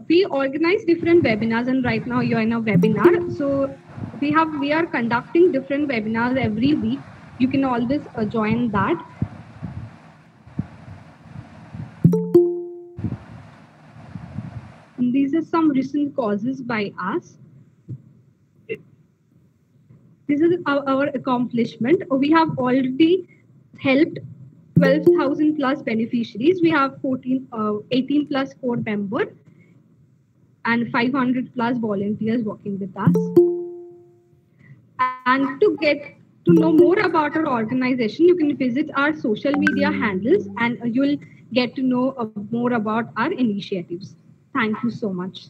we organize different webinars, and right now you're in a webinar. So we are conducting different webinars every week. You can always join that. And these are some recent causes by us. This is our accomplishment. We have already helped 12,000 plus beneficiaries. We have 18 plus core members and 500 plus volunteers working with us. And to get to know more about our organization, you can visit our social media handles and you'll get to know more about our initiatives. Thank you so much.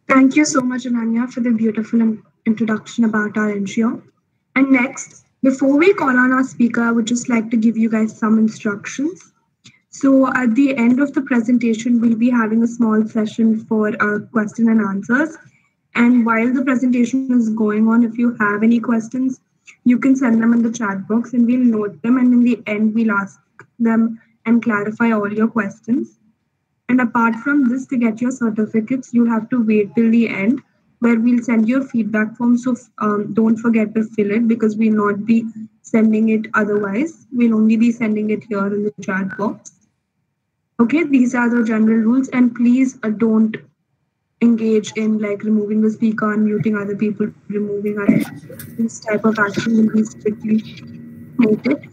Thank you so much, Ananya, for the beautiful introduction about our NGO. And next, before we call on our speaker, I would just like to give you guys some instructions. So at the end of the presentation, we'll be having a small session for our question and answers. And while the presentation is going on, if you have any questions, you can send them in the chat box and we'll note them. And in the end, we'll ask them and clarify all your questions. And apart from this, to get your certificates, you have to wait till the end where we'll send you a feedback form. So don't forget to fill it because we'll not be sending it otherwise. We'll only be sending it here in the chat box. Okay, these are the general rules. And please don't engage in like removing the speaker and muting other people, removing others. This type of action will be strictly noted.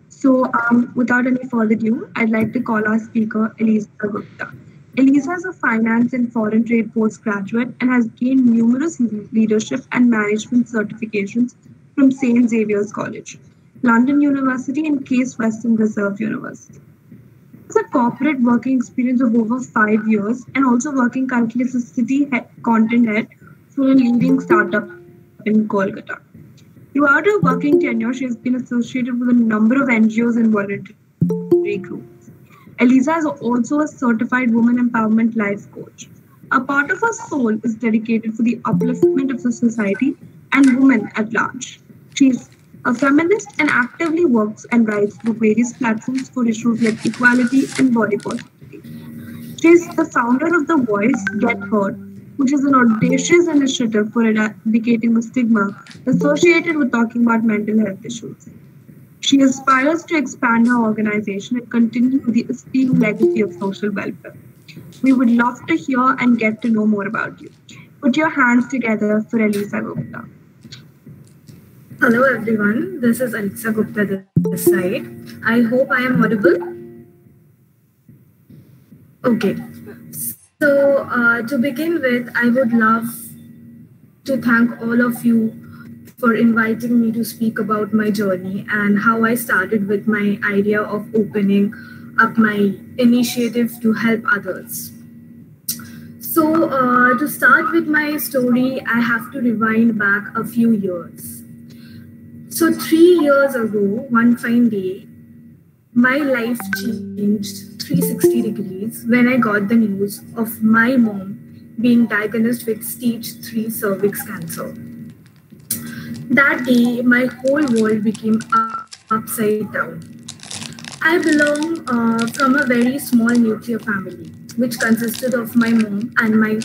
So without any further ado, I'd like to call our speaker, Eliza Gupta. Eliza is a finance and foreign trade postgraduate and has gained numerous leadership and management certifications from St. Xavier's College, London University and Case Western Reserve University. It's a corporate working experience of over 5 years and also working currently as a city content head for a leading startup in Kolkata. Throughout her working tenure, she has been associated with a number of NGOs and voluntary groups. Eliza is also a certified women empowerment life coach. A part of her soul is dedicated for the upliftment of the society and women at large. She is a feminist and actively works and writes through various platforms for issues like equality and body positivity. She is the founder of The Voice, Get Heard, which is an audacious initiative for eradicating the stigma associated with talking about mental health issues. She aspires to expand her organization and continue the esteemed legacy of social welfare. We would love to hear and get to know more about you. Put your hands together for Eliza Gupta. Hello everyone, this is Eliza Gupta this side. I hope I am audible. Okay. So to begin with, I would love to thank all of you for inviting me to speak about my journey and how I started with my idea of opening up my initiative to help others. So to start with my story, I have to rewind back a few years. So 3 years ago, one fine day, my life changed 360 degrees when I got the news of my mom being diagnosed with stage 3 cervix cancer. That day, my whole world became upside down. I belong from a very small nuclear family, which consisted of my mom and my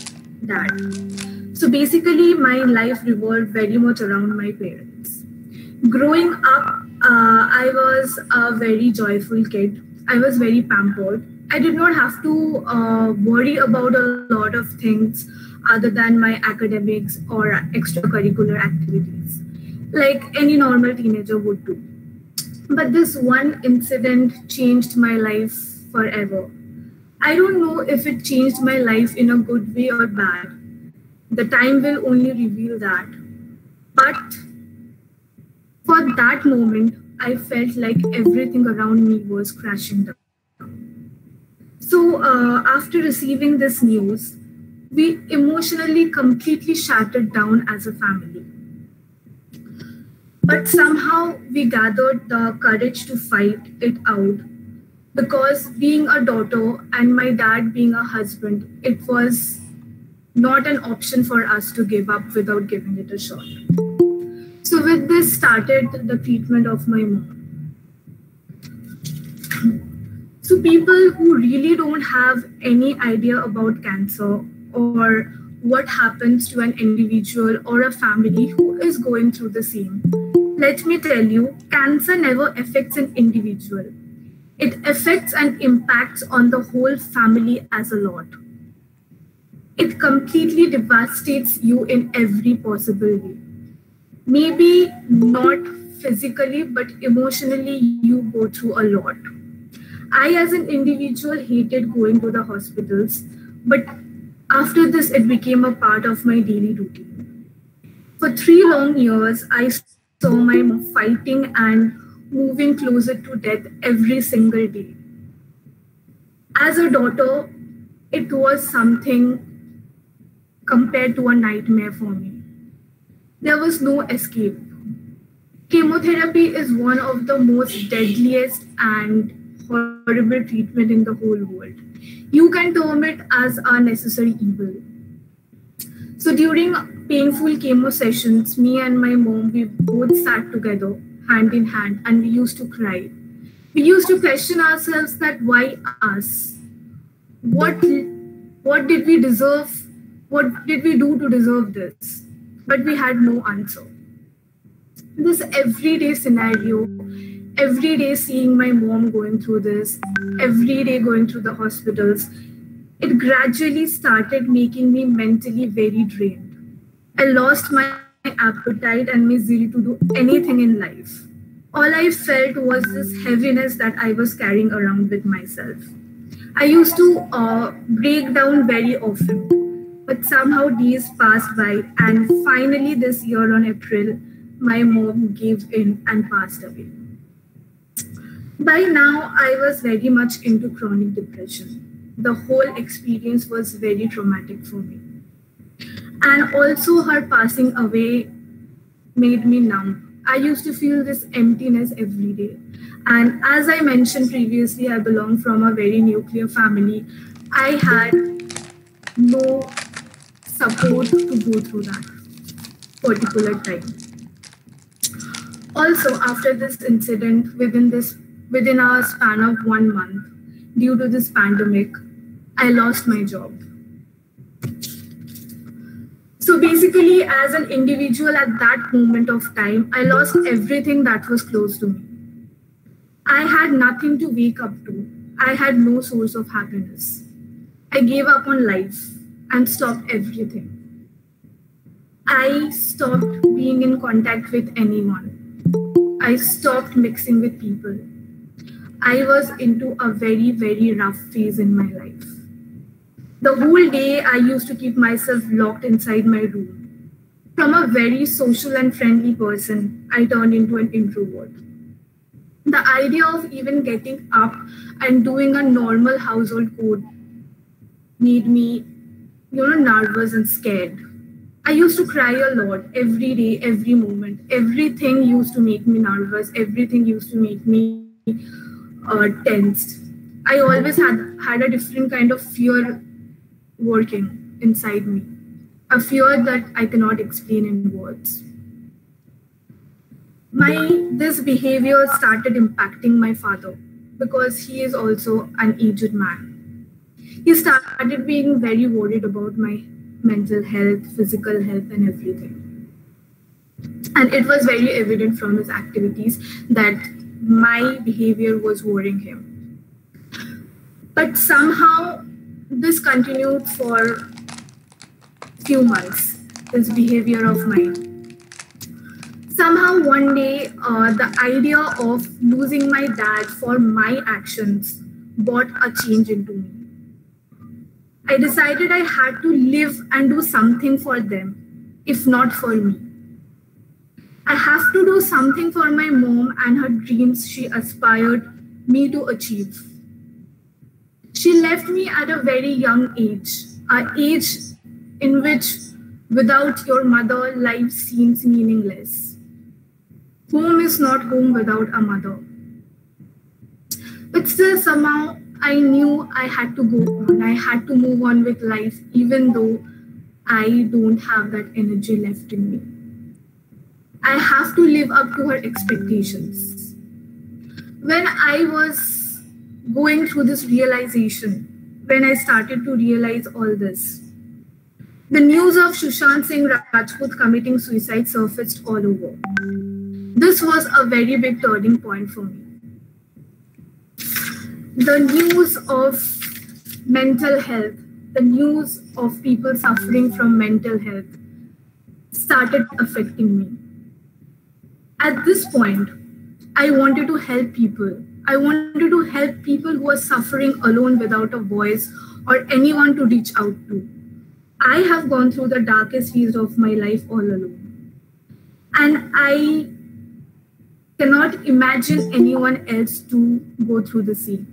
dad. So basically, my life revolved very much around my parents. Growing up, I was a very joyful kid. I was very pampered. I did not have to worry about a lot of things other than my academics or extracurricular activities, like any normal teenager would do. But this one incident changed my life forever. I don't know if it changed my life in a good way or bad. The time will only reveal that. But for that moment, I felt like everything around me was crashing down. So after receiving this news, we emotionally completely shattered down as a family. But somehow we gathered the courage to fight it out, because being a daughter and my dad being a husband, it was not an option for us to give up without giving it a shot. So with this started the treatment of my mom. So people who really don't have any idea about cancer or what happens to an individual or a family who is going through the same, let me tell you, cancer never affects an individual. It affects and impacts on the whole family as a lot. It completely devastates you in every possible way. Maybe not physically, but emotionally, you go through a lot. I, as an individual, hated going to the hospitals, but after this, it became a part of my daily routine. For 3 long years, I saw my mom fighting and moving closer to death every single day. As a daughter, it was something compared to a nightmare for me. There was no escape. Chemotherapy is one of the most deadliest and horrible treatment in the whole world. You can term it as a necessary evil. So during painful chemo sessions, me and my mom, we both sat together, hand in hand, and we used to cry. We used to question ourselves that why us? What did we deserve? What did we do to deserve this? But we had no answer. This everyday scenario, every day seeing my mom going through this, every day going through the hospitals, it gradually started making me mentally very drained. I lost my appetite and my zeal to do anything in life. All I felt was this heaviness that I was carrying around with myself. I used to break down very often, but somehow days passed by, and finally this year on April, my mom gave in and passed away. By now, I was very much into chronic depression. The whole experience was very traumatic for me. And also her passing away made me numb. I used to feel this emptiness every day. And as I mentioned previously, I belong from a very nuclear family. I had no support to go through that particular time. Also, after this incident, within a span of 1 month, due to this pandemic, I lost my job. So basically, as an individual at that moment of time, I lost everything that was close to me. I had nothing to wake up to. I had no source of happiness. I gave up on life and stopped everything. I stopped being in contact with anyone. I stopped mixing with people. I was into a very, very rough phase in my life. The whole day, I used to keep myself locked inside my room. From a very social and friendly person, I turned into an introvert. The idea of even getting up and doing a normal household chore made me, nervous and scared. I used to cry a lot every day, every moment. Everything used to make me nervous. Everything used to make me tensed. I always had a different kind of fear working inside me, a fear that I cannot explain in words. This behavior started impacting my father because he is also an aged man. He started being very worried about my mental health, physical health, and everything. And it was very evident from his activities that my behavior was worrying him. But somehow this continued for a few months, this behavior of mine. Somehow one day, the idea of losing my dad for my actions brought a change into me. I decided I had to live and do something for them, if not for me. I have to do something for my mom and her dreams she aspired me to achieve. She left me at a very young age, an age in which without your mother, life seems meaningless. Home is not home without a mother. But still, somehow, I knew I had to go on. I had to move on with life, even though I don't have that energy left in me. I have to live up to her expectations. When I was going through this realization, when I started to realize all this, the news of Sushant Singh Rajput committing suicide surfaced all over. This was a very big turning point for me. The news of mental health, the news of people suffering from mental health started affecting me. At this point, I wanted to help people. I wanted to help people who are suffering alone without a voice or anyone to reach out to. I have gone through the darkest phase of my life all alone. And I cannot imagine anyone else to go through the same.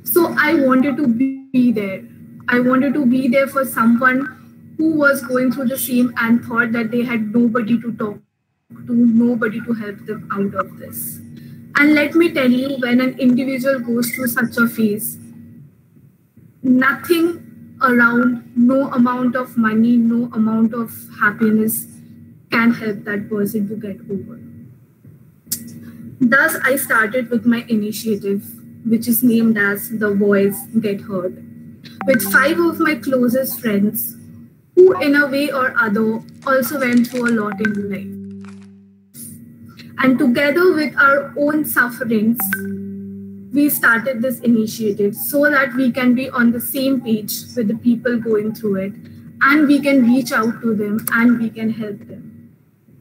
So I wanted to be there. I wanted to be there for someone who was going through the same and thought that they had nobody to talk to, nobody to help them out of this. And let me tell you, when an individual goes through such a phase, nothing around, no amount of money, no amount of happiness can help that person to get over. Thus, I started with my initiative, which is named as The Voice Get Heard, with 5 of my closest friends who, in a way or other, also went through a lot in life. And together with our own sufferings, we started this initiative so that we can be on the same page with the people going through it, and we can reach out to them and we can help them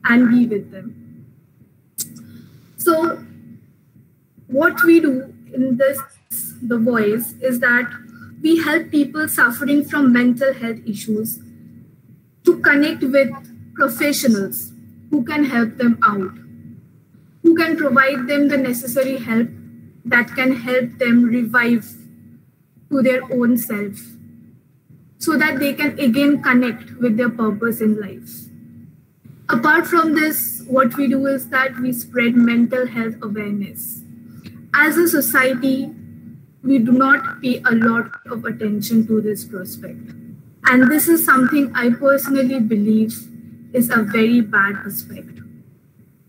and be with them. So what we do in this, The Voice, is that we help people suffering from mental health issues to connect with professionals who can help them out, who can provide them the necessary help that can help them revive to their own self, so that they can again connect with their purpose in life. Apart from this, what we do is that we spread mental health awareness. As a society, we do not pay a lot of attention to this prospect. And this is something I personally believe is a very bad aspect.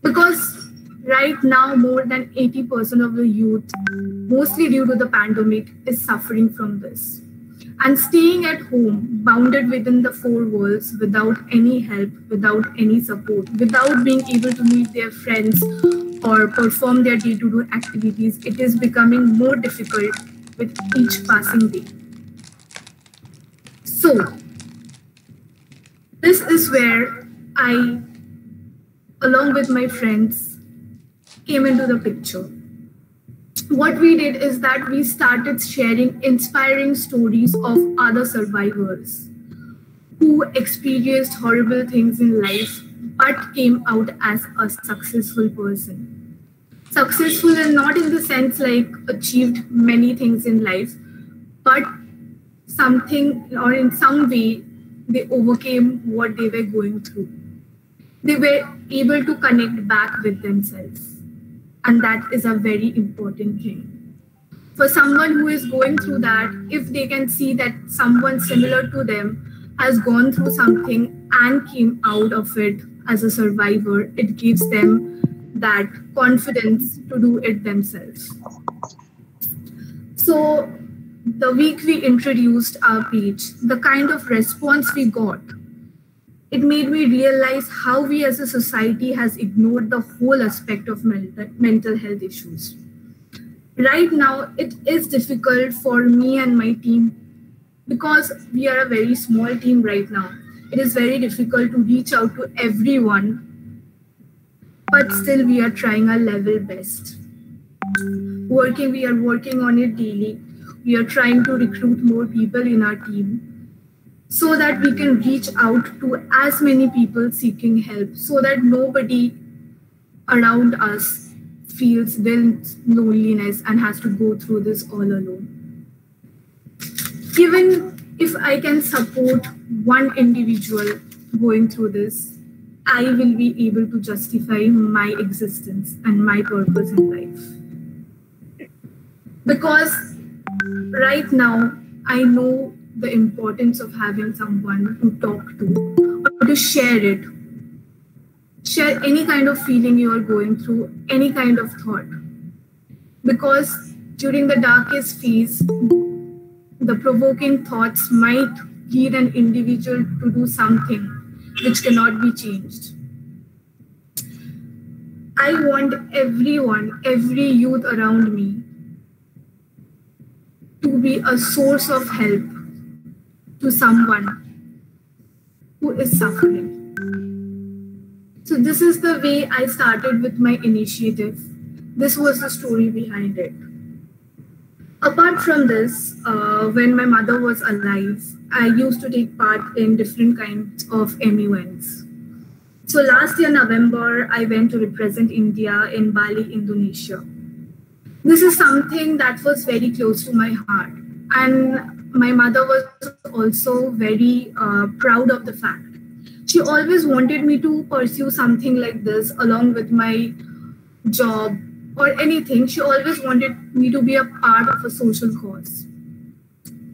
Because right now, more than 80% of the youth, mostly due to the pandemic, is suffering from this. And staying at home, bounded within the 4 walls, without any help, without any support, without being able to meet their friends or perform their day-to-day activities, it is becoming more difficult with each passing day. So, this is where I, along with my friends, came into the picture. What we did is that we started sharing inspiring stories of other survivors who experienced horrible things in life but came out as a successful person. Successful and not in the sense like achieved many things in life, but something or in some way they overcame what they were going through. They were able to connect back with themselves. And that is a very important thing. For someone who is going through that, if they can see that someone similar to them has gone through something and came out of it as a survivor, it gives them that confidence to do it themselves. So the week we introduced our page, the kind of response we got, it made me realize how we as a society has ignored the whole aspect of mental health issues. Right now, it is difficult for me and my team because we are a very small team right now. It is very difficult to reach out to everyone, but still we are trying our level best. We are working on it daily. We are trying to recruit more people in our team, so that we can reach out to as many people seeking help, so that nobody around us feels this loneliness and has to go through this all alone. Even if I can support one individual going through this, I will be able to justify my existence and my purpose in life. Because right now, I know the importance of having someone to talk to or to share it. Share any kind of feeling you are going through, any kind of thought. Because during the darkest phase, the provoking thoughts might lead an individual to do something which cannot be changed. I want everyone, every youth around me, to be a source of help to someone who is suffering. So this is the way I started with my initiative. This was the story behind it. Apart from this, when my mother was alive, I used to take part in different kinds of MUNs. So last year, November, I went to represent India in Bali, Indonesia. This is something that was very close to my heart. And my mother was also very proud of the fact. She always wanted me to pursue something like this along with my job or anything. She always wanted me to be a part of a social cause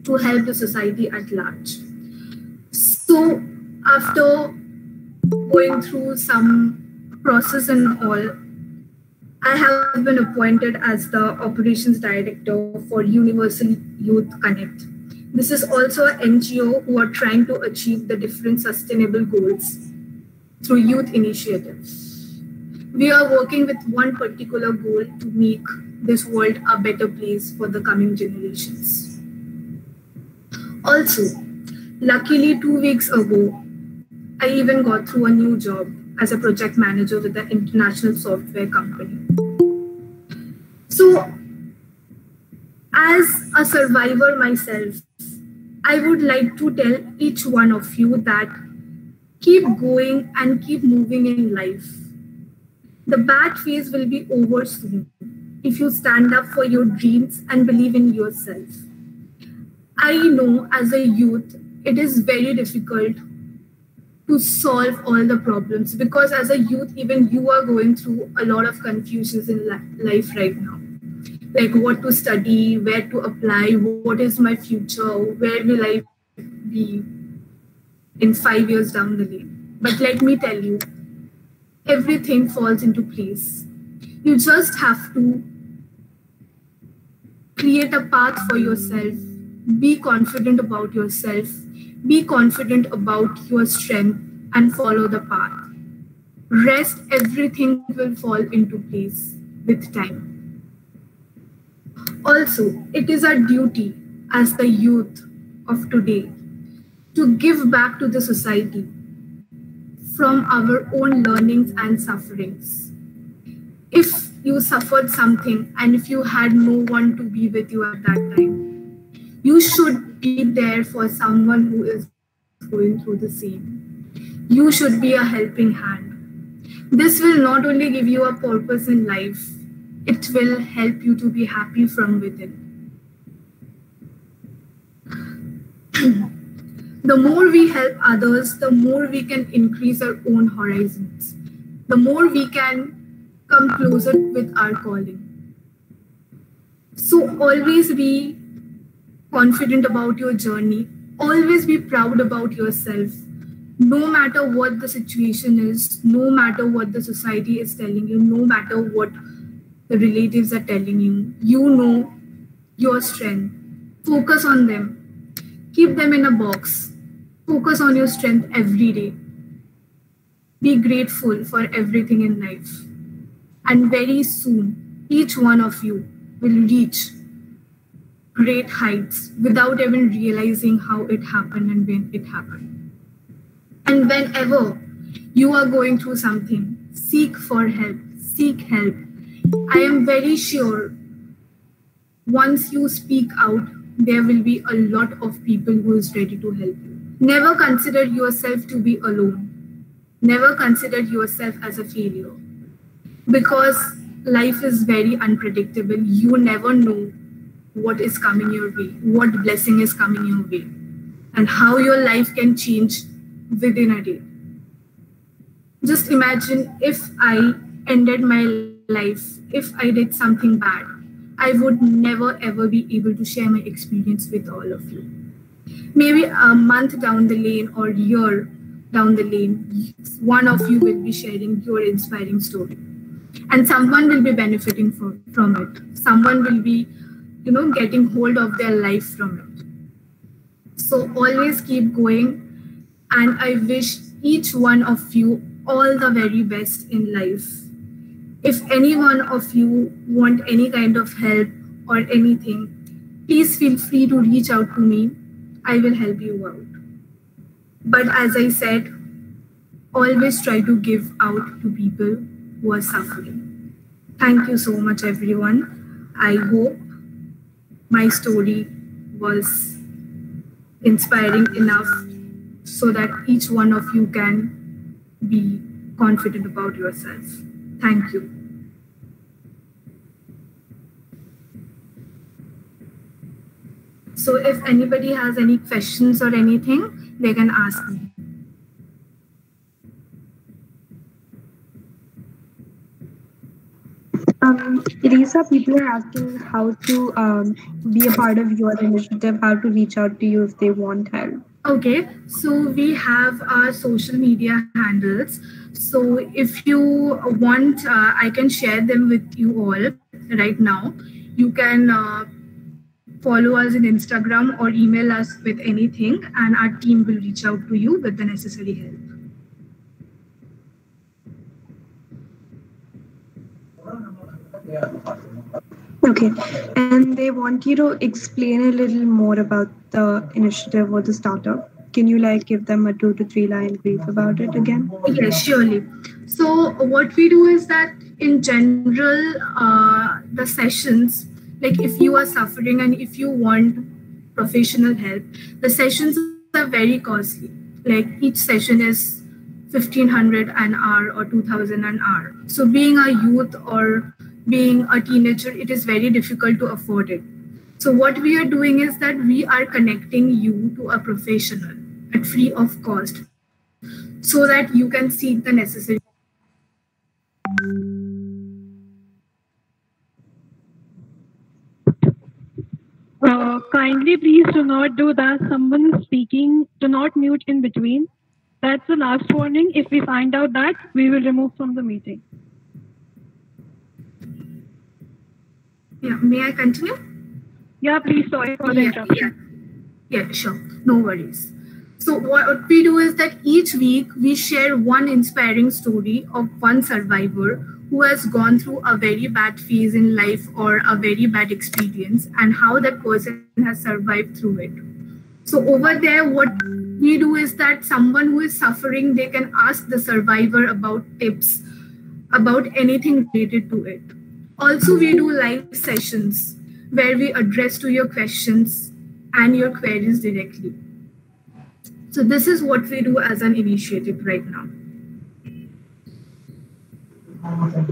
to help the society at large. So after going through some process and all, I have been appointed as the operations director for Universal Youth Connect. This is also an NGO who are trying to achieve the different sustainable goals through youth initiatives. We are working with one particular goal to make this world a better place for the coming generations. Also, luckily 2 weeks ago, I even got through a new job as a project manager with an international software company. So, as a survivor myself, I would like to tell each one of you that keep going and keep moving in life. The bad phase will be over soon if you stand up for your dreams and believe in yourself. I know as a youth, it is very difficult to solve all the problems because as a youth, even you are going through a lot of confusions in life right now. Like what to study, where to apply, what is my future, where will I be in 5 years down the lane. But let me tell you, everything falls into place. You just have to create a path for yourself, be confident about yourself, be confident about your strength and follow the path. Rest, everything will fall into place with time. Also, it is our duty as the youth of today to give back to the society from our own learnings and sufferings. If you suffered something and if you had no one to be with you at that time, you should be there for someone who is going through the same. You should be a helping hand. This will not only give you a purpose in life, it will help you to be happy from within. The more we help others, the more we can increase our own horizons. The more we can come closer with our calling. So always be confident about your journey. Always be proud about yourself. No matter what the situation is, no matter what the society is telling you, no matter what the relatives are telling you, you know your strength. Focus on them. Keep them in a box. Focus on your strength every day. Be grateful for everything in life. And very soon, each one of you will reach great heights without even realizing how it happened and when it happened. And whenever you are going through something, seek for help, seek help. I am very sure once you speak out, there will be a lot of people who is ready to help you. Never consider yourself to be alone. Never consider yourself as a failure. Because life is very unpredictable. You never know what is coming your way, what blessing is coming your way, and how your life can change within a day. Just imagine if I ended my life, if I did something bad, I would never ever be able to share my experience with all of you. Maybe a month down the lane or year down the lane, one of you will be sharing your inspiring story, and someone will be benefiting from it. Someone will be, getting hold of their life from it. So always keep going, and I wish each one of you all the very best in life. If any one of you want any kind of help or anything, please feel free to reach out to me. I will help you out. But as I said, always try to give out to people who are suffering. Thank you so much, everyone. I hope my story was inspiring enough so that each one of you can be confident about yourself. Thank you. So if anybody has any questions or anything, they can ask me. Lisa, people are asking how to be a part of your initiative, how to reach out to you if they want help. Okay, so we have our social media handles. So if you want, I can share them with you all right now. You can follow us in Instagram or email us with anything, and our team will reach out to you with the necessary help. Okay, and they want you to explain a little more about the initiative or the startup. Can you give them a 2 to 3 line brief about it again? Yes, surely. So what we do is that in general, the sessions, like if you are suffering and if you want professional help, the sessions are very costly. Like each session is 1,500 an hour or 2,000 an hour. So being a youth or being a teenager, it is very difficult to afford it. So what we are doing is that we are connecting you to a professional at free of cost, so that you can seek the necessary. Kindly please do not do that. Someone is speaking. Do not mute in between. That's the last warning. If we find out that, we will remove from the meeting. Yeah, may I continue? Yeah, please. Sorry for the interruption. Yeah, sure. No worries. So what we do is that each week we share one inspiring story of one survivor who has gone through a very bad phase in life or a very bad experience, and how that person has survived through it. So over there, what we do is that someone who is suffering, they can ask the survivor about tips, about anything related to it. Also, we do live sessions where we address to your questions and your queries directly. So this is what we do as an initiative right now.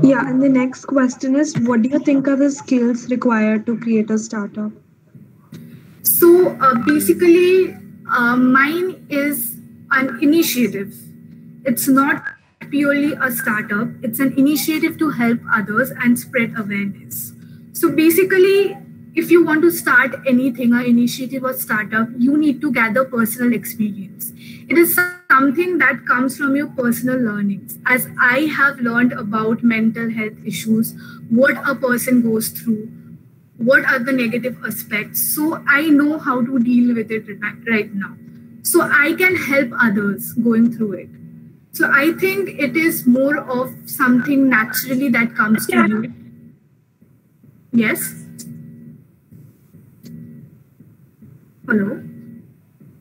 Yeah, and the next question is, what do you think are the skills required to create a startup? So basically, mine is an initiative. It's not purely a startup. It's an initiative to help others and spread awareness. So basically, if you want to start anything, an initiative or startup, you need to gather personal experience. It is something that comes from your personal learnings. As I have learned about mental health issues, what a person goes through, what are the negative aspects. So I know how to deal with it right now. So I can help others going through it. So I think it is more of something naturally that comes to you. Yes? Hello?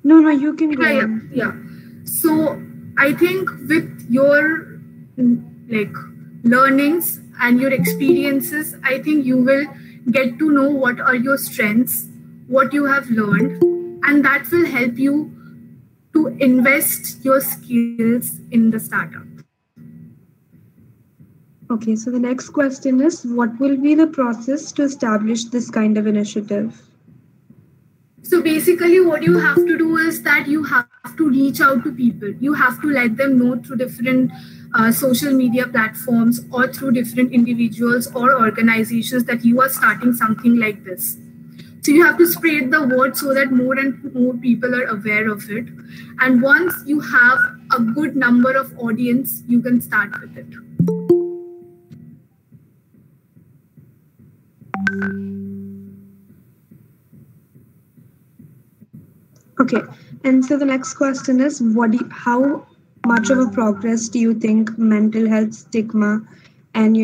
No, you can go on. Yeah. So I think with your learnings and your experiences, I think you will get to know what are your strengths, what you have learned, and that will help you to invest your skills in the startup. Okay, so the next question is, what will be the process to establish this kind of initiative? So So basically what you have to do is that you have to reach out to people. You have to let them know through different social media platforms or through different individuals or organizations that you are starting something like this. So you have to spread the word so that more and more people are aware of it. And once you have a good number of audience, you can start with it. Okay, and so the next question is, how much of a progress do you think mental health stigma and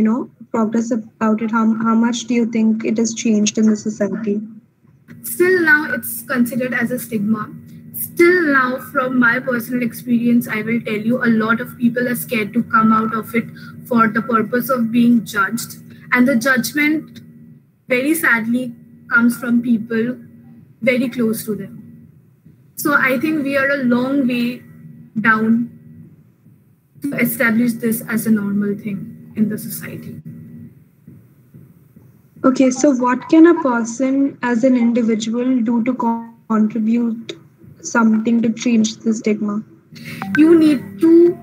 progress about it? How much do you think it has changed in the society? Still now it's considered as a stigma. Still now, from my personal experience, I will tell you a lot of people are scared to come out of it for the purpose of being judged. And the judgment, very sadly, comes from people very close to them. So I think we are a long way down to establish this as a normal thing in the society. Okay, so what can a person as an individual do to contribute something to change the stigma? You need to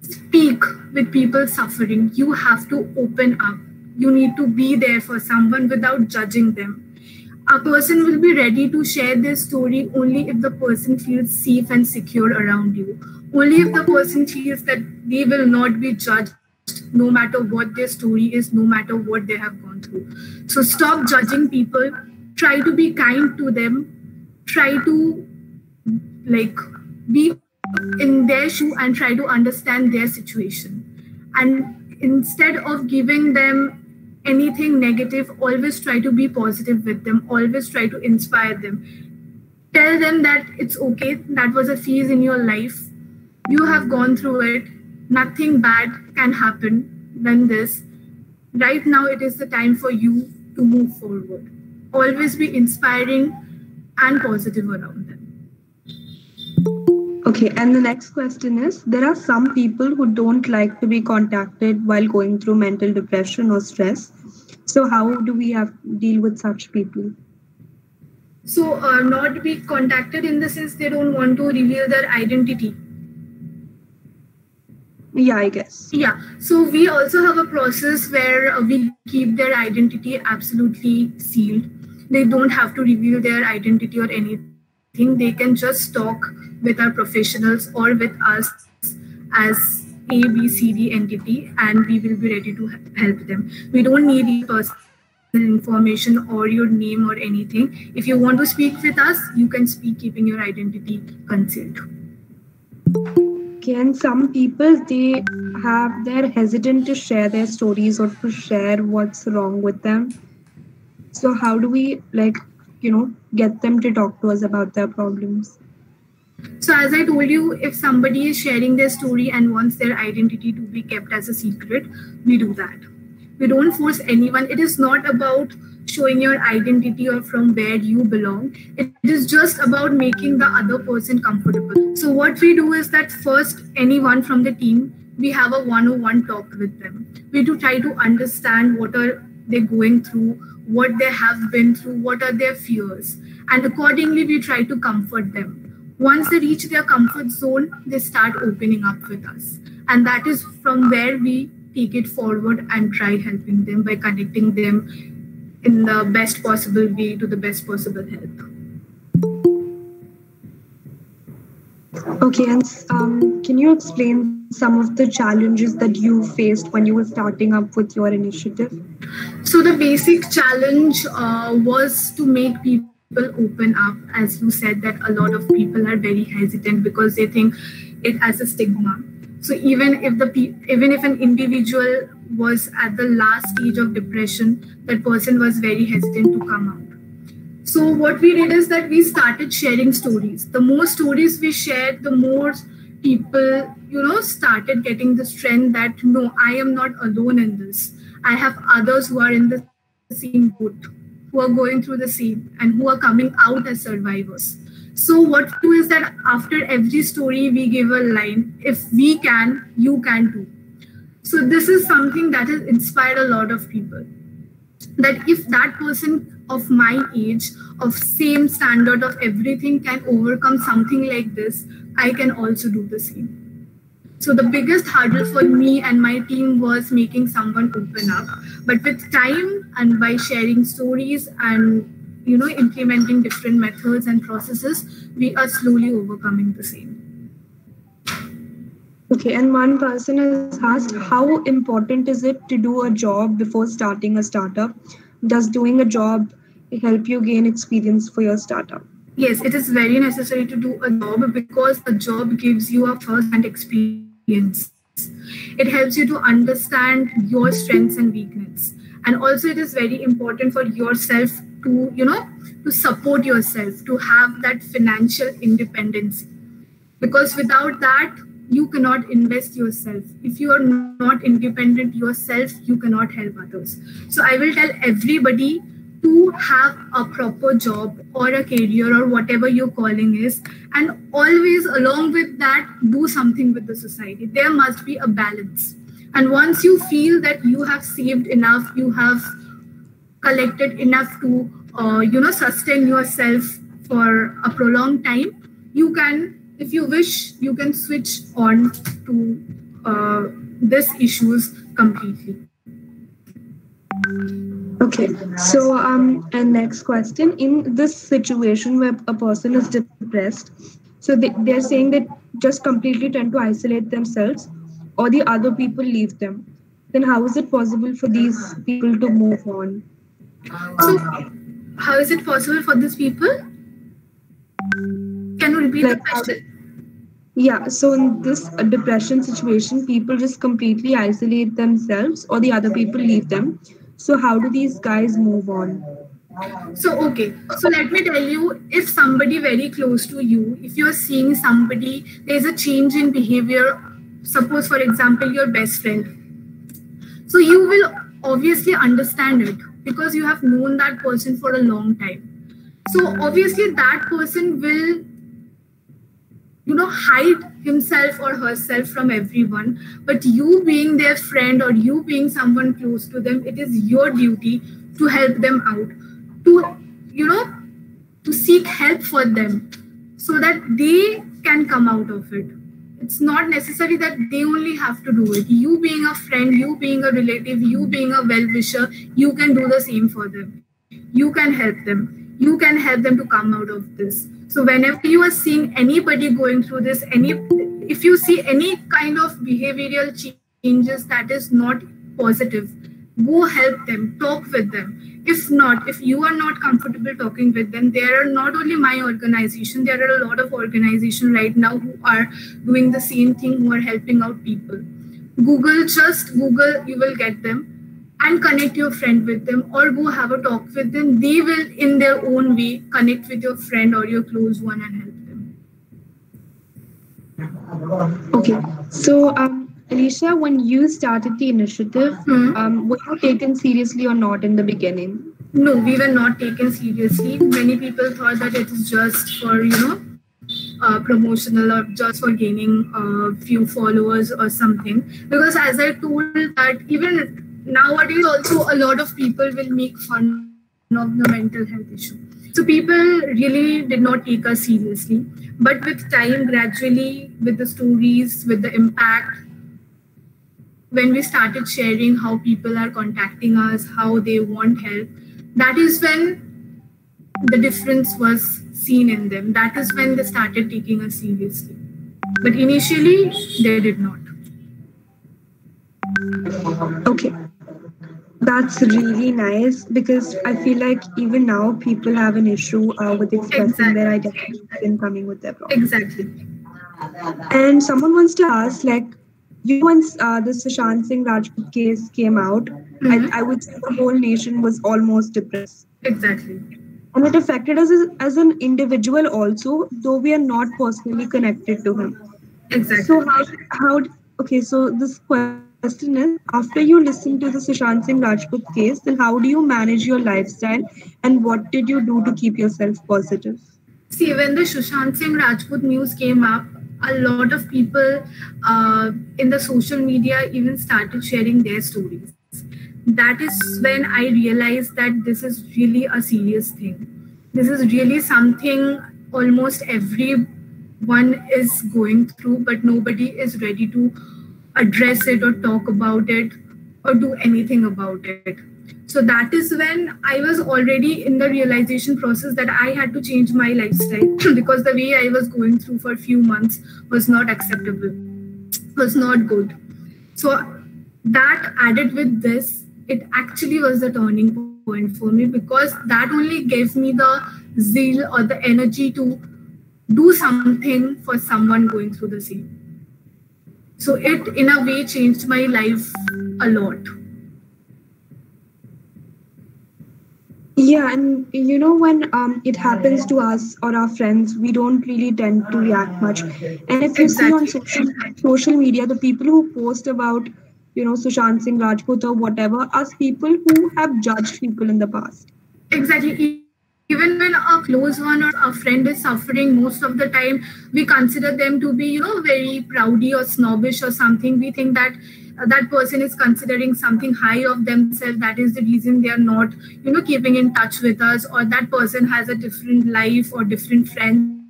speak with people suffering. You have to open up. You need to be there for someone without judging them. A person will be ready to share their story only if the person feels safe and secure around you. Only if the person feels that they will not be judged no matter what their story is, no matter what they have gone through. So stop judging people. Try to be kind to them. Try to be in their shoe and try to understand their situation. And instead of giving them anything negative, always try to be positive with them. Always try to inspire them. Tell them that it's okay. That was a phase in your life. You have gone through it. Nothing bad can happen than this. Right now, it is the time for you to move forward. Always be inspiring and positive around them. Okay, and the next question is, there are some people who don't like to be contacted while going through mental depression or stress. So how do we deal with such people? So not be contacted in the sense they don't want to reveal their identity. Yeah, I guess. Yeah, so we also have a process where we keep their identity absolutely sealed. They don't have to reveal their identity or anything. They can just talk with our professionals or with us as A, B, C, D entity, and we will be ready to help them. We don't need your personal information or your name or anything. If you want to speak with us, you can speak keeping your identity concealed. Okay, and some people, they're hesitant to share their stories or to share what's wrong with them. So how do we get them to talk to us about their problems? So as I told you, if somebody is sharing their story and wants their identity to be kept as a secret, we do that. We don't force anyone. It is not about showing your identity or from where you belong. It is just about making the other person comfortable. So what we do is that first, anyone from the team, we have a one-on-one talk with them. We do try to understand what are they going through, what they have been through, what are their fears. And accordingly, we try to comfort them. Once they reach their comfort zone, they start opening up with us. And that is from where we take it forward and try helping them by connecting them in the best possible way to the best possible help. Okay, and can you explain some of the challenges that you faced when you were starting up with your initiative? So the basic challenge was to make people open up. As you said, that a lot of people are very hesitant because they think it has a stigma. So even if an individual was at the last stage of depression, that person was very hesitant to come out. So what we did is that we started sharing stories. The more stories we shared, the more people, started getting the strength that no, I am not alone in this. I have others who are in the same boat, who are going through the same and who are coming out as survivors. So what we do is that after every story, we give a line, if we can, you can too. So this is something that has inspired a lot of people. that if that person of my age, of same standard of everything, can overcome something like this, I can also do the same. So the biggest hurdle for me and my team was making someone open up. But with time and by sharing stories and implementing different methods and processes, we are slowly overcoming the same. Okay, and one person has asked, how important is it to do a job before starting a startup? Does doing a job help you gain experience for your startup? Yes, it is very necessary to do a job because a job gives you a first-hand experience. It helps you to understand your strengths and weaknesses. And also it is very important for yourself to, to support yourself, to have that financial independence. Because without that, you cannot invest yourself. If you are not independent yourself, you cannot help others. So I will tell everybody to have a proper job or a career or whatever your calling is, and always along with that, do something with the society. There must be a balance. And once you feel that you have saved enough, you have collected enough to sustain yourself for a prolonged time, you can, if you wish, you can switch on to these issues completely. Okay, so and next question, in this situation where a person is depressed, so they're saying that just completely tend to isolate themselves or the other people leave them, then how is it possible for these people to move on? So how is it possible for these people? Can you repeat the question? Yeah, so in this depression situation, people just completely isolate themselves or the other people leave them. So how do these guys move on? So, okay. So let me tell you, if somebody very close to you, if you're seeing somebody, there's a change in behavior, suppose for example, your best friend. So you will obviously understand it because you have known that person for a long time. So obviously that person will hide himself or herself from everyone, but you being their friend or you being someone close to them, it is your duty to help them out, to seek help for them so that they can come out of it. It's not necessary that they only have to do it. You being a friend, you being a relative, you being a well-wisher, you can do the same for them. You can help them. You can help them to come out of this. So whenever you are seeing anybody going through this, if you see any kind of behavioral changes that is not positive, go help them, talk with them. If not, if you are not comfortable talking with them, there are not only my organization, there are a lot of organizations right now who are doing the same thing, who are helping out people. Just Google, you will get them. And connect your friend with them or go have a talk with them. They will, in their own way, connect with your friend or your close one and help them. Okay. So, Alicia, when you started the initiative, were you taken seriously or not in the beginning? No, we were not taken seriously. Many people thought that it is just for, promotional or just for gaining a few followers or something. Because as I told that even nowadays also a lot of people will make fun of the mental health issue. So people really did not take us seriously. But with time, gradually, with the stories, with the impact, when we started sharing how people are contacting us, how they want help, that is when the difference was seen in them. That is when they started taking us seriously. But initially, they did not. Okay. That's really nice because I feel like even now people have an issue with expressing their identity and coming with their problems. Exactly. And someone wants to ask, like, once the Sushant Singh Rajput case came out, I would say the whole nation was almost depressed. Exactly. And it affected us as an individual also, though we are not personally connected to him. Exactly. So so this question is, after you listen to the Sushant Singh Rajput case, then how do you manage your lifestyle and what did you do to keep yourself positive? See, when the Sushant Singh Rajput news came up, a lot of people in the social media even started sharing their stories. that is when I realized that this is really a serious thing. This is really something almost everyone is going through, but nobody is ready to address it or talk about it or do anything about it. So that is when I was already in the realization process that I had to change my lifestyle because the way I was going through for a few months was not acceptable, was not good. So that added with this, it actually was the turning point for me, because that only gave me the zeal or the energy to do something for someone going through the same. So it in a way changed my life a lot. Yeah, and you know, when it happens to us or our friends, we don't really tend to react much. And if you see on social media, the people who post about, Sushant Singh Rajput or whatever, are people who have judged people in the past. Exactly. Even when a close one or a friend is suffering, most of the time we consider them to be, very proudy or snobbish or something. We think that that person is considering something high of themselves. That is the reason they are not, keeping in touch with us, or that person has a different life or different friends.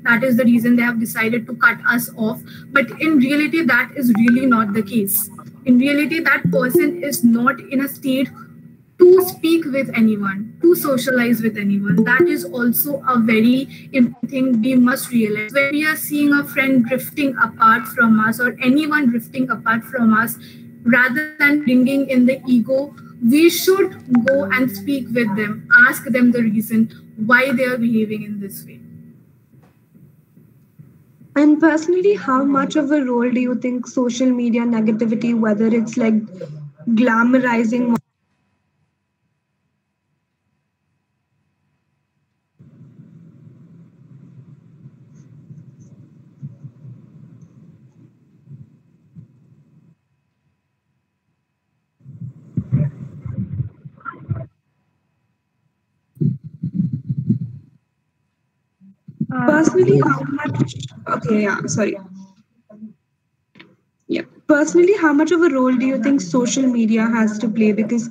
That is the reason they have decided to cut us off. But in reality, that is really not the case. In reality, that person is not in a state to speak with anyone, to socialize with anyone. That is also a very important thing we must realize. When we are seeing a friend drifting apart from us or anyone drifting apart from us, rather than bringing in the ego, we should go and speak with them, ask them the reason why they are behaving in this way. And personally, how much of a role do you think social media negativity, whether it's like glamorizing personally, how much? Okay, yeah, sorry. Yeah. Personally, how much of a role do you think social media has to play? Because,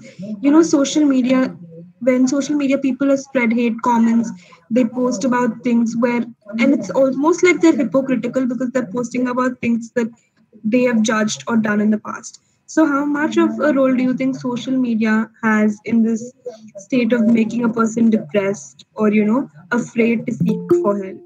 social media, when social media people spread hate comments, they post about things where, and it's almost like they're hypocritical because they're posting about things that they have judged or done in the past. So, how much of a role do you think social media has in this state of making a person depressed or, afraid to seek for help?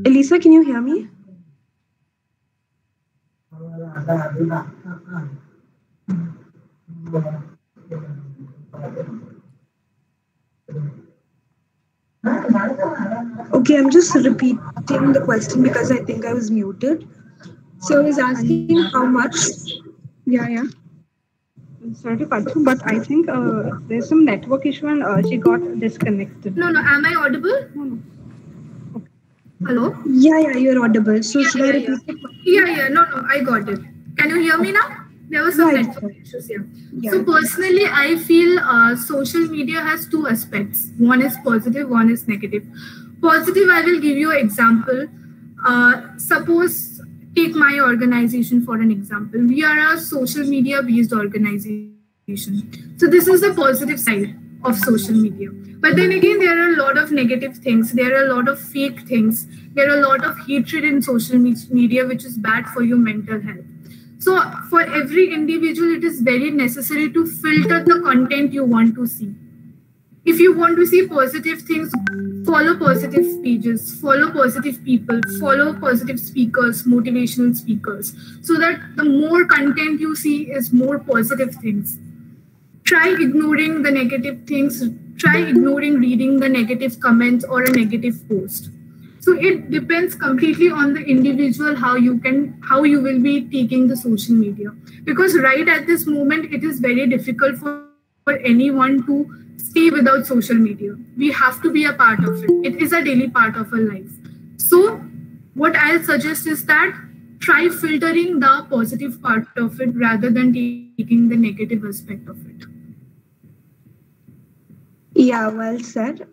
Elisa, can you hear me? Okay, I'm just repeating the question because I think I was muted. So I was asking how much. Yeah, yeah. Sorry to cut you, but I think there's some network issue and she got disconnected. No, am I audible? No. Okay. Hello? Yeah, you're audible. So should I repeat the question? Yeah, no, I got it. Can you hear me now? There was some network issues here. Yeah. So personally, I feel social media has two aspects. One is positive, one is negative. Positive, I will give you an example. Suppose, take my organization for an example. We are a social media based organization. So this is the positive side of social media. But then again, there are a lot of negative things. There are a lot of fake things. There are a lot of hatred in social media, which is bad for your mental health. So for every individual, it is very necessary to filter the content you want to see. If you want to see positive things, follow positive pages, follow positive people, follow positive speakers, motivational speakers, so that the more content you see is more positive things. Try ignoring the negative things. Try ignoring reading the negative comments or a negative post. So it depends completely on the individual how you will be taking the social media. Because right at this moment, it is very difficult for anyone to stay without social media. We have to be a part of it. It is a daily part of our life. So what I'll suggest is that try filtering the positive part of it rather than taking the negative aspect of it. Yeah, well said.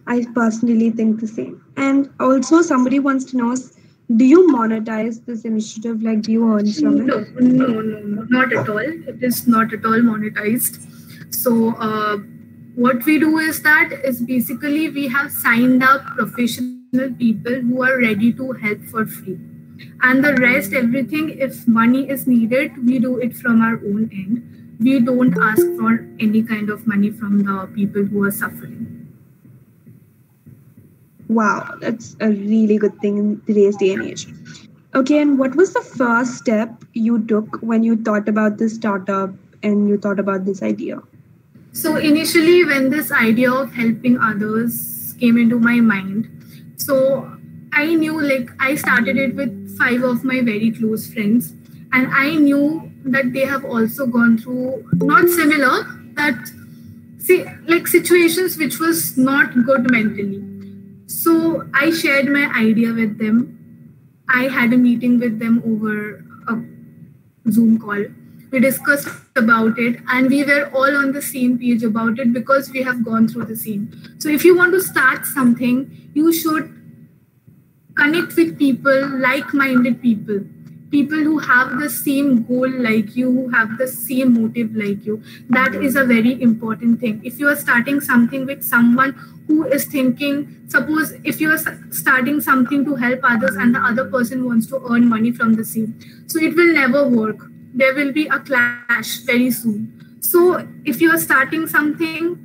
I personally think the same. And also, somebody wants to know, do you monetize this initiative? Like, do you earn from it? No, not at all. It is not at all monetized. So, what we do is basically we have signed up professional people who are ready to help for free. And the rest, everything, if money is needed, we do it from our own end. We don't ask for any kind of money from the people who are suffering. Wow, that's a really good thing in today's day and age. Okay, and what was the first step you took when you thought about this startup and you thought about this idea? So initially, when this idea of helping others came into my mind, so I knew, like, I started it with 5 of my very close friends, and I knew that they have also gone through not similar, that like situations which was not good mentally. So I shared my idea with them. I had a meeting with them over a Zoom call. We discussed about it and we were all on the same page about it because we have gone through the same. So if you want to start something, you should connect with people, like-minded people, people who have the same goal like you, who have the same motive like you. That is a very important thing. If you are starting something with someone who is thinking, suppose if you are starting something to help others and the other person wants to earn money from the same, so it will never work. There will be a clash very soon. So if you are starting something,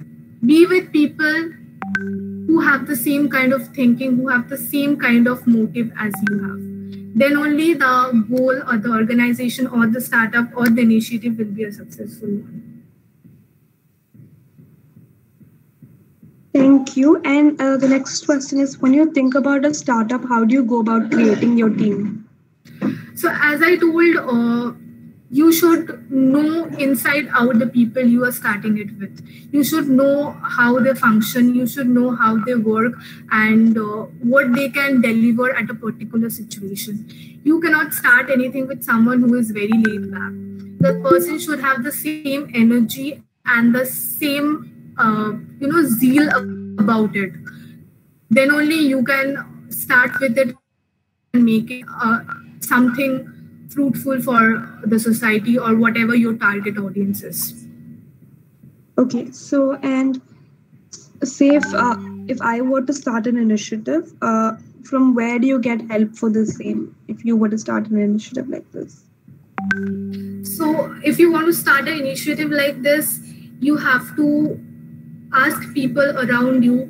be with people who have the same kind of thinking, who have the same kind of motive as you have. Then only the goal or the organization or the startup or the initiative will be a successful one. Thank you. And the next question is, when you think about a startup, how do you go about creating your team? So as I told, you should know inside out the people you are starting it with. You should know how they function, you should know how they work and what they can deliver at a particular situation. You cannot start anything with someone who is very laid back. The person should have the same energy and the same zeal about it. Then only you can start with it and make it something fruitful for the society or whatever your target audience is. Okay, so and say if I were to start an initiative, from where do you get help for the same if you were to start an initiative like this? So if you want to start an initiative like this, you have to ask people around you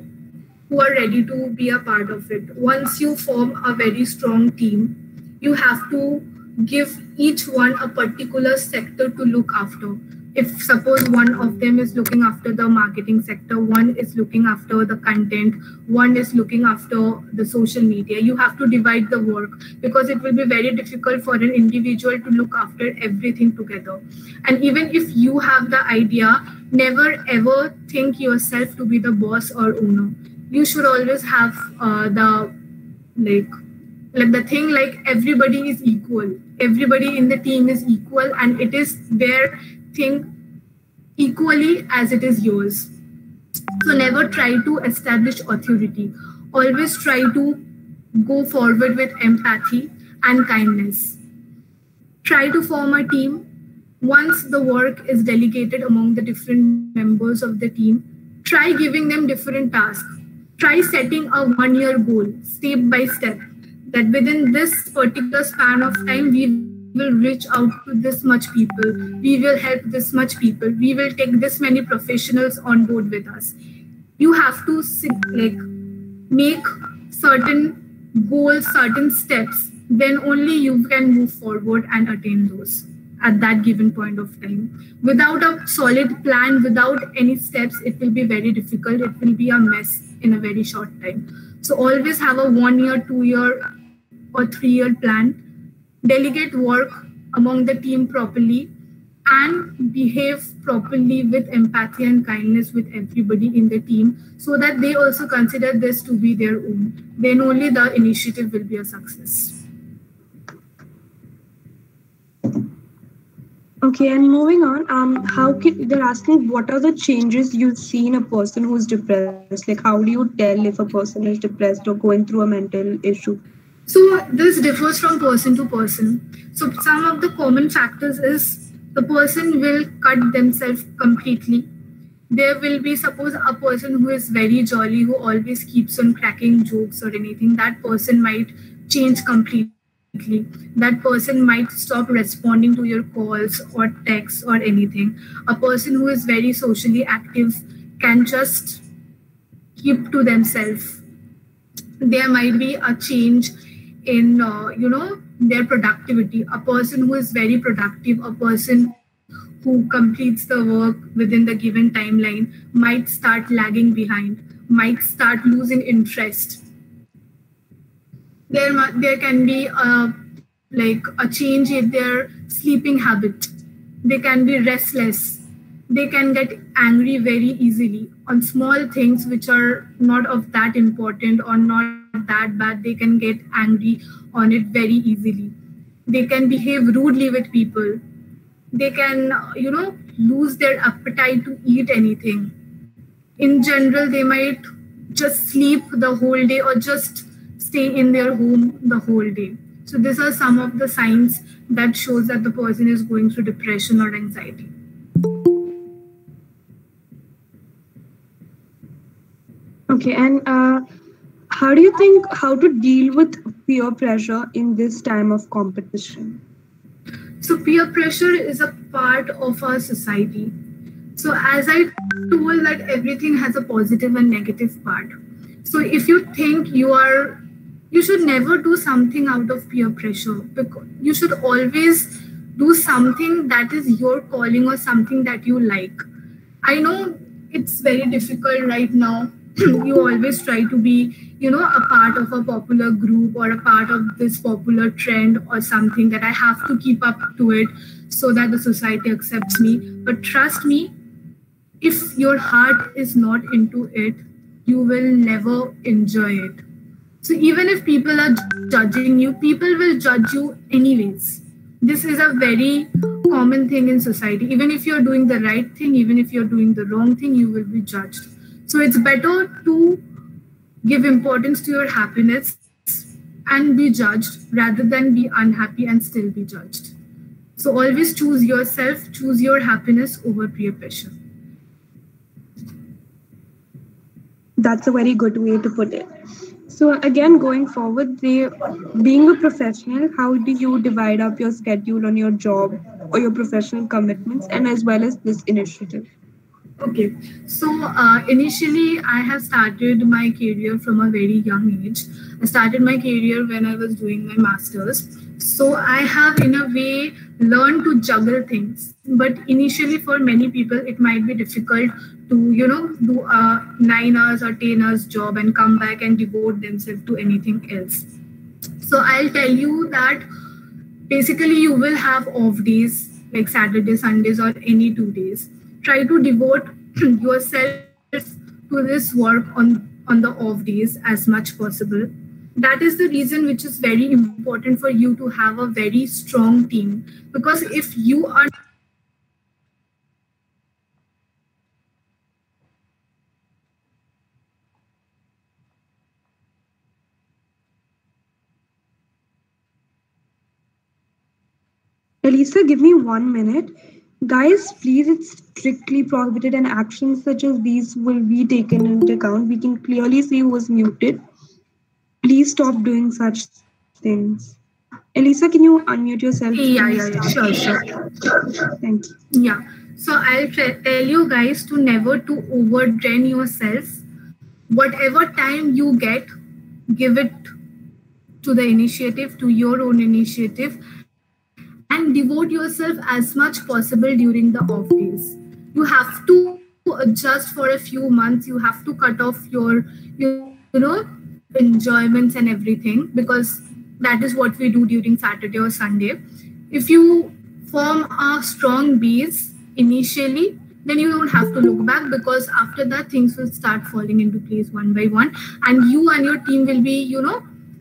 who are ready to be a part of it. Once you form a very strong team, you have to give each one a particular sector to look after. If suppose one of them is looking after the marketing sector, one is looking after the content, one is looking after the social media, you have to divide the work because it will be very difficult for an individual to look after everything together. And even if you have the idea, never ever think yourself to be the boss or owner. You should always have the thing like everybody is equal. Everybody in the team is equal and it is their thing equally as it is yours. So never try to establish authority. Always try to go forward with empathy and kindness. Try to form a team. Once the work is delegated among the different members of the team, try giving them different tasks. Try setting a 1-year goal, step by step, that within this particular span of time, we will reach out to this much people. We will help this much people. We will take this many professionals on board with us. You have to make certain goals, certain steps. Then only you can move forward and attain those at that given point of time. Without a solid plan, without any steps, it will be very difficult. It will be a mess in a very short time. So always have a 1-year, 2-year or 3-year plan. Delegate work among the team properly and behave properly with empathy and kindness with everybody in the team so that they also consider this to be their own. Then only the initiative will be a success. Okay, and moving on, they're asking what are the changes you see in a person who's depressed? Like, how do you tell if a person is depressed or going through a mental issue? So this differs from person to person. So some of the common factors is the person will cut themselves completely. There will be, suppose, a person who is very jolly, who always keeps on cracking jokes or anything. That person might change completely. That person might stop responding to your calls or texts or anything. A person who is very socially active can just keep to themselves. There might be a change in their productivity. A person who is very productive, a person who completes the work within the given timeline, might start lagging behind, might start losing interest. There can be a change in their sleeping habit. They can be restless. They can get angry very easily on small things which are not of that important or not that bad. They can get angry on it very easily. They can behave rudely with people. They can, lose their appetite to eat anything. In general, they might just sleep the whole day or just stay in their home the whole day. So these are some of the signs that shows that the person is going through depression or anxiety. Okay, and how do you think how to deal with peer pressure in this time of competition? So peer pressure is a part of our society. So as I told that everything has a positive and negative part. So if you think you should never do something out of peer pressure, because you should always do something that is your calling or something that you like. I know it's very difficult right now. You always try to be, a part of a popular group or a part of this popular trend or something that I have to keep up to it so that the society accepts me. But trust me, if your heart is not into it, you will never enjoy it. So even if people are judging you, people will judge you anyways. This is a very common thing in society. Even if you're doing the right thing, even if you're doing the wrong thing, you will be judged. So it's better to give importance to your happiness and be judged rather than be unhappy and still be judged. So always choose yourself, choose your happiness over peer pressure. That's a very good way to put it. So again, going forward, being a professional, how do you divide up your schedule on your job or your professional commitments and as well as this initiative? Okay, so initially I have started my career from a very young age. I started my career when I was doing my master's. So I have in a way learned to juggle things. But initially for many people, it might be difficult to, do a 9 hours or 10 hours job and come back and devote themselves to anything else. So I'll tell you that basically you will have off days like Saturday, Sundays or any 2 days. Try to devote yourself to this work on the off days as much possible. That is the reason which is very important for you to have a very strong team. Because if you are Elisa, give me 1 minute. Guys, please, it's strictly prohibited and actions such as these will be taken into account. We can clearly see who was muted. Please stop doing such things. Elisa, can you unmute yourself? Yeah, sure. Thank you. Yeah. So I'll tell you guys to never to overtrain yourself. Whatever time you get, give it to the initiative, to your own initiative, and devote yourself as much possible during the off days. You have to adjust for a few months. You have to cut off your, enjoyments and everything, because that is what we do during Saturday or Sunday. If you form a strong base initially, then you don't have to look back, because after that things will start falling into place one by one, and you and your team will be,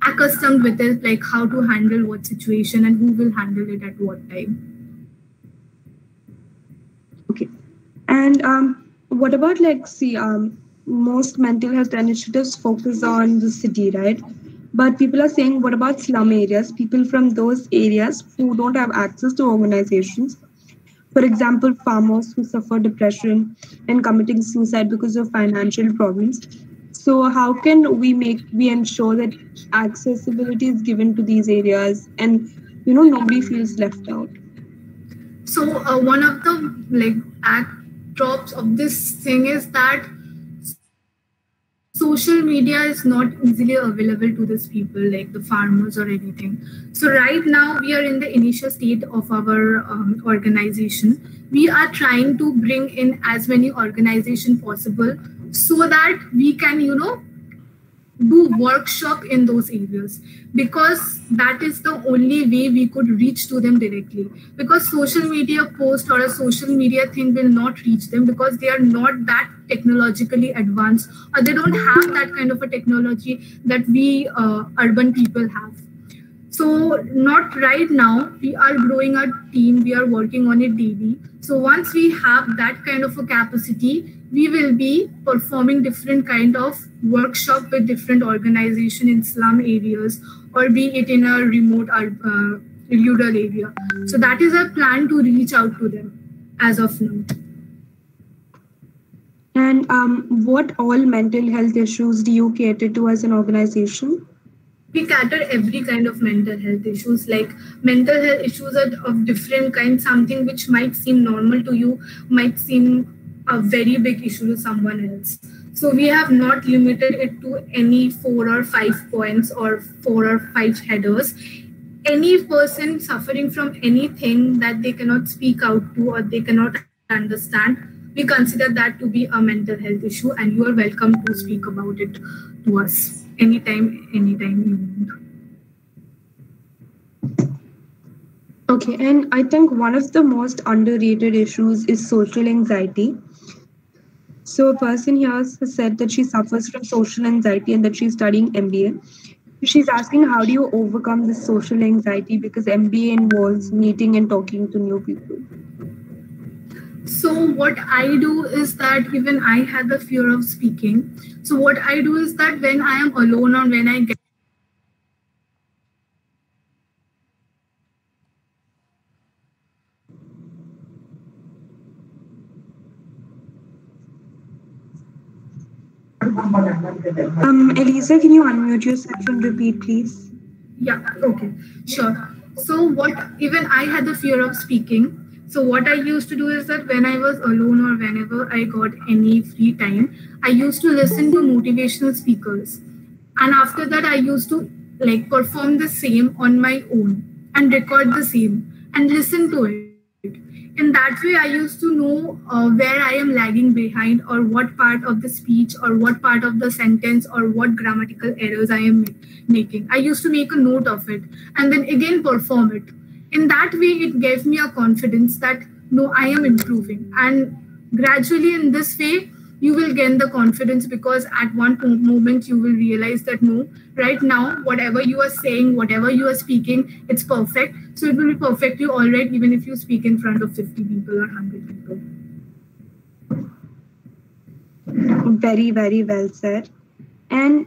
accustomed with it, like how to handle what situation and who will handle it at what time. And what about most mental health initiatives focus on the city, right? But people are saying, what about slum areas? People from those areas who don't have access to organizations. For example, farmers who suffer depression and committing suicide because of financial problems. So how can we ensure that accessibility is given to these areas and nobody feels left out? So one of the backdrops of this thing is that social media is not easily available to these people, like the farmers or anything. So right now we are in the initial state of our organization. We are trying to bring in as many organization possible so that we can do workshop in those areas, because that is the only way we could reach to them directly, because social media post or a social media thing will not reach them because they are not that technologically advanced, or they don't have that kind of a technology that we urban people have. So not right now. We are growing our team. We are working on it daily. So once we have that kind of a capacity, we will be performing different kind of workshop with different organization in slum areas, or be it in a remote rural area. So that is our plan to reach out to them as of now. And what all mental health issues do you cater to as an organization? We cater every kind of mental health issues. Like mental health issues are of different kinds. Something which might seem normal to you might seem a very big issue to someone else. So we have not limited it to any 4 or 5 points or 4 or 5 headers. Any person suffering from anything that they cannot speak out to or they cannot understand, we consider that to be a mental health issue, and you are welcome to speak about it to us anytime you want. Okay, and I think one of the most underrated issues is social anxiety. So a person here has said that she suffers from social anxiety and that she's studying MBA. She's asking, how do you overcome this social anxiety, because MBA involves meeting and talking to new people? So what I do is that even I had the fear of speaking. So what I do is that when I am alone or when I get Elisa, can you unmute yourself and repeat, please? Yeah, okay, sure. So what, even I had the fear of speaking. So what I used to do is that when I was alone or whenever I got any free time, I used to listen to motivational speakers. And after that, I used to perform the same on my own and record the same and listen to it. In that way, I used to know where I am lagging behind, or what part of the speech or what part of the sentence or what grammatical errors I am making. I used to make a note of it and then again perform it. In that way, it gave me a confidence that no, I am improving. And gradually in this way, you will gain the confidence, because at one moment you will realize that no, right now, whatever you are saying, whatever you are speaking, it's perfect. So it will be perfectly all right, even if you speak in front of 50 people or 100 people. Very, very well said. And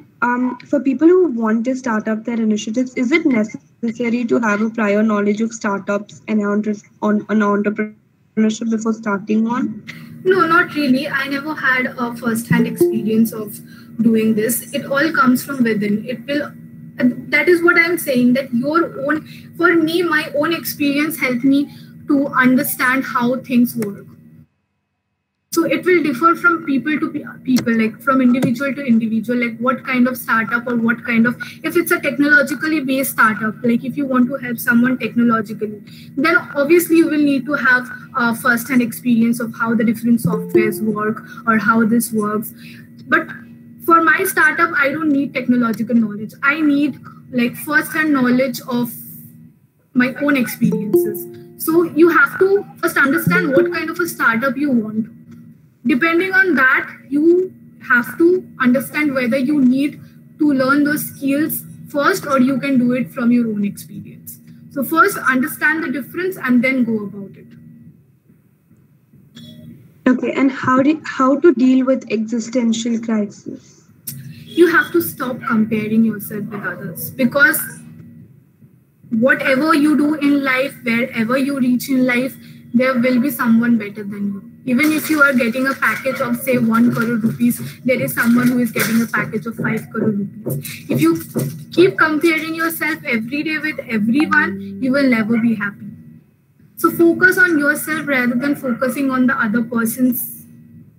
for people who want to start up their initiatives, is it necessary to have a prior knowledge of startups and entrepreneurship before starting one? No, not really. I never had a first-hand experience of doing this. It all comes from within. It will. That is what I'm saying. That your own, for me, my own experience helped me to understand how things work. So it will differ from people to people, like from individual to individual, like what kind of startup or what kind of, if it's a technologically based startup, like if you want to help someone technologically, then obviously you will need to have a first-hand experience of how the different softwares work or how this works. But for my startup, I don't need technological knowledge. I need first-hand knowledge of my own experiences. So you have to first understand what kind of a startup you want. Depending on that, you have to understand whether you need to learn those skills first, or you can do it from your own experience. So first understand the difference and then go about it. Okay, and how to deal with existential crisis? You have to stop comparing yourself with others, because whatever you do in life, wherever you reach in life, there will be someone better than you. Even if you are getting a package of say 1 crore rupees, there is someone who is getting a package of 5 crore rupees. If you keep comparing yourself every day with everyone, you will never be happy. So focus on yourself rather than focusing on the other person's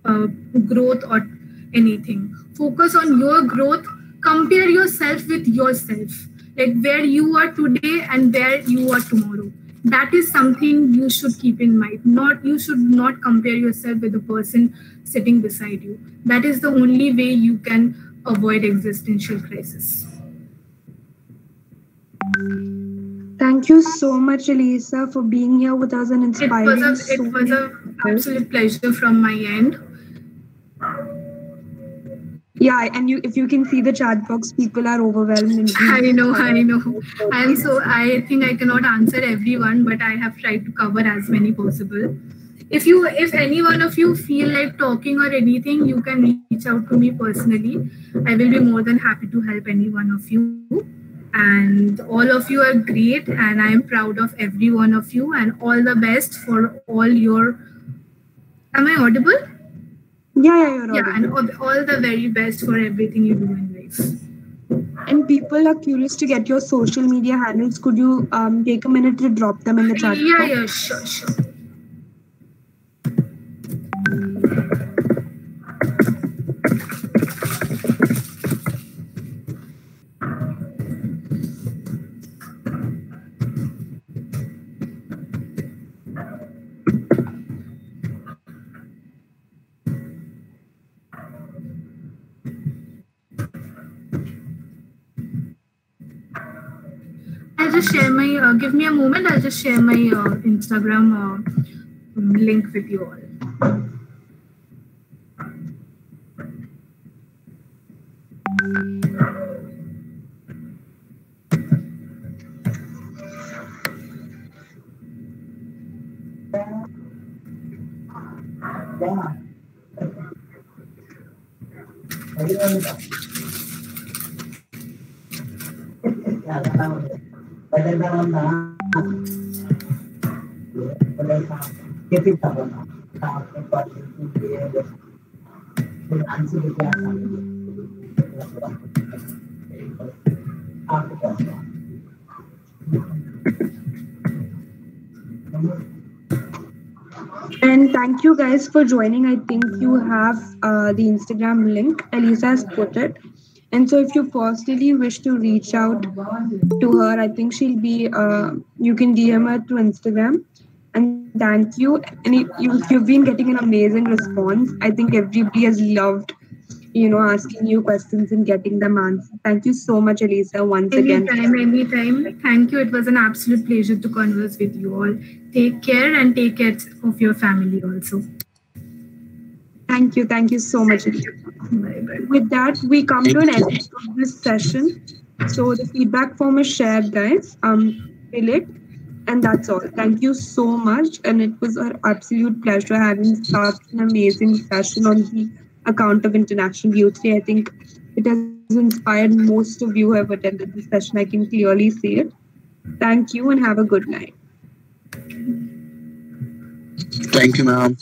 growth or anything. Focus on your growth. Compare yourself with yourself, like where you are today and where you are tomorrow. That is something you should keep in mind. You should not compare yourself with the person sitting beside you. That is the only way you can avoid existential crisis. Thank you so much, Elisa, for being here with us and inspiring. It was an absolute pleasure from my end. Yeah, and if you can see the chat box, people are overwhelmed. I know. And so I think I cannot answer everyone, but I have tried to cover as many possible. If any one of you feel like talking or anything, you can reach out to me personally. I will be more than happy to help any one of you. And all of you are great, and I am proud of every one of you, and all the best for all your... Am I audible? Yeah, you're audible. Yeah, and all the very best for everything you do in life. And people are curious to get your social media handles. Could you take a minute to drop them in the chat? Yeah, sure. I'll just share my, give me a moment, I'll just share my Instagram link with you all. And thank you guys for joining. I think you have the Instagram link. Elisa has put it. And so if you personally wish to reach out to her, I think she'll be, you can DM her through Instagram. And thank you. And you've been getting an amazing response. I think everybody has loved, asking you questions and getting them answered. Thank you so much, Elisa, once again. Anytime. Thank you. It was an absolute pleasure to converse with you all. Take care and take care of your family also. Thank you so much. Bye. With that, we come to an end of this session. So the feedback form is shared, guys. Fill it, and that's all. Thank you so much, and it was an absolute pleasure having such an amazing session on the account of International Youth Day. I think it has inspired most of you who have attended this session. I can clearly see it. Thank you, and have a good night. Thank you, ma'am.